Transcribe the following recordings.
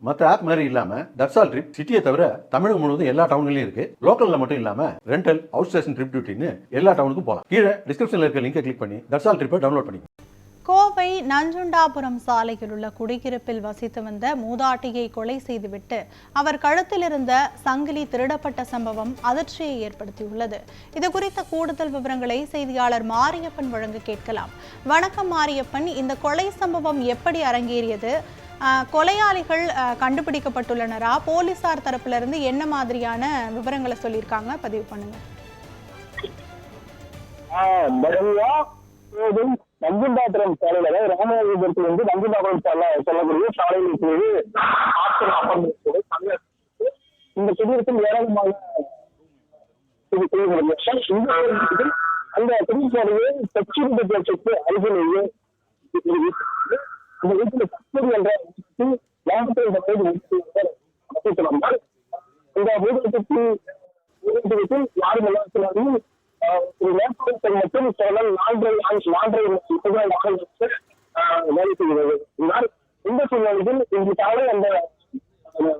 மற்ற ஆப் மாதிரி இல்லாமல் தட்சால் ட்ரிப் சிட்டியை தவிர தமிழகம் முழுவதும் எல்லா டவுன்லையும் இருக்கு. லோக்கலில் மட்டும் இல்லாமல் ரெண்டல், அவுட் ஸ்டேஷன் ட்ரிப் டியூட்டின்னு எல்லா டவுனுக்கும் போகலாம். கீழே டிஸ்கிரிப்ஷனில் இருக்க லிங்கை கிளிக் பண்ணி தட்சால் ட்ரிப்பை டவுன்லோட் பண்ணி. கோவை நஞ்சுண்டாபுரம் சாலையில் உள்ள குடியிருப்பில் வசித்து வந்த மூதாட்டியை கொலை செய்துவிட்டு அவர் கழுத்தில் இருந்த சங்கிலி திருடப்பட்ட சம்பவம் அதிர்ச்சியை ஏற்படுத்தியுள்ளது. இது குறித்த கூடுதல் விவரங்களை செய்தியாளர் மாரியப்பன் வழங்க கேட்கலாம். வணக்கம் மாரியப்பன், இந்த கொலை சம்பவம் எப்படி அரங்கேறியது? கொலையாளிகள் கண்டுபிடிக்கப்பட்டுள்ளனரா? போலீசார் தரப்பிலிருந்து என்ன மாதிரியான விவரங்களை சொல்லியிருக்காங்க? பதிவு பண்ணுங்க. நஞ்சுண்டாபுரம் சாலையில ராமநாதபுரத்தில் இருந்து நஞ்சுண்டாபுரம் சொல்லக்கூடிய சாலையில் இந்த குடியிருப்பில் ஏராளமான அந்த குடியிருப்பாளையே தச்சுக்கு அருகிலேயே இந்த வீட்டில் கஸ்தூரி என்ற வந்தால் இந்த வீட்டில் யாரும் எல்லாத்தினாலும் மற்றும் வேலை செய்கிறது. இந்த சூழ்நிலையில் இன்று காலை அந்த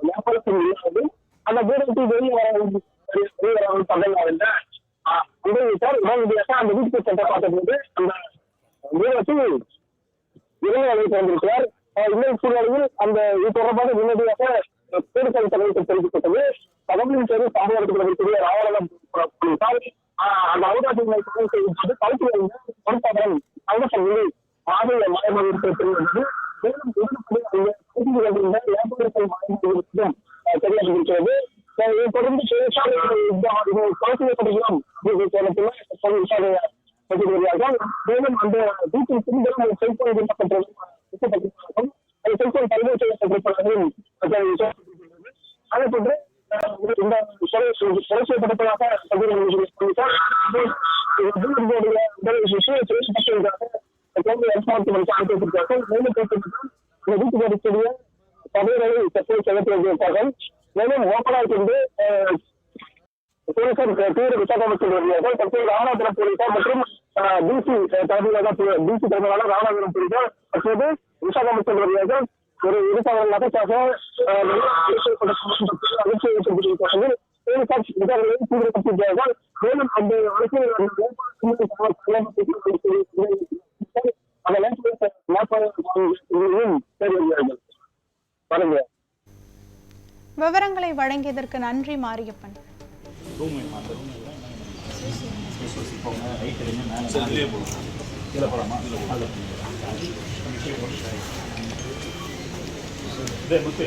வியாபாரத்தில் இல்லாது அந்த வீடுக்கு வெளியே வர பகல் உடனடியாக அந்த வீட்டுக்கு சென்ற பார்த்தபோது அந்த வீரத்தில் இறைவனை அழைத்து வந்திருக்கிறார். இன்னொரு சூழ்நிலையில் அந்த இது தொடர்பாக முன்னடியாக போலீசார் தலைவருக்கு தெரிவிக்கப்பட்டது. தகவலின் பேரு சம்பவத்தில் இருக்கக்கூடிய ராவணம் போலீசார் அந்த அவகாசங்களை செய்யும்போது கழுத்தில் பொறுப்பாளர் தங்கசங்கிலி பாதையை மயமாக இருக்கிறது. மேலும் தெரியப்பட்டிருக்கிறது. தொடர்ந்து கொலை செய்யப்படுகிறோம் மேலும் அந்த வீட்டில் பின்புறம் செல்போன் விண்ணப்பப்பட்டிருக்கும். அந்த செல்போன் பரிவு செய்யப்பட்டிருப்பதாகவும் அதே போன்று இந்த கொலை செய்யப்பட்டதாக வீட்டுக்கு அடிக்கக்கூடிய தவறுகளை தற்போது செய்யப்படுவதற்காக மேலும் ஓப்பனாக கொண்டு போலீசார் தீவிர விசாரணை வருகிறார்கள். தற்போது ராமநாதபுரம் போலீசார் மற்றும் டிசி தலைமையிலான ராமநாதபுரம் போலீசார் தற்போது விசாரணை சென்று வருகிறார்கள். ஒரு 20,000 நகைக்காக தீவிரப்படுத்தியிருக்கிறார்கள். மேலும் அந்த வழக்கில் விவரங்களை வழங்கியதற்கு நன்றி மாரியப்பன். முத்து